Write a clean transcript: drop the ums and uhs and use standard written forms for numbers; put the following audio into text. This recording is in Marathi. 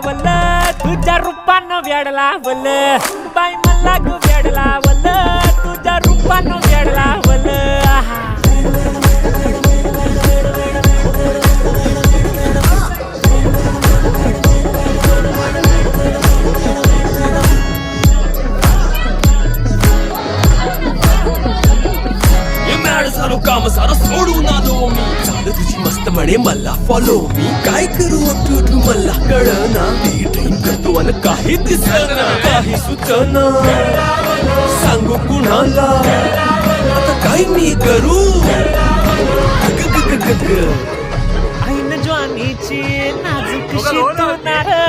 वल्ल तुझ्या रूपानं वेडला वल्ल बाई मला ग वेडला वल्ल तुझ्या रूपानं वेडला वल्ल झालो काम सारं सोडून आलो मी झालं तुझी मस्त म्हणे मला फॉलो मी काय करू अप्टू मला कळना ड्रीम करतो आणि काही दिसना काही सुचना सांगू कुणाला आता काय मी करू ऐन ज्वानीची नाजूक शीतणार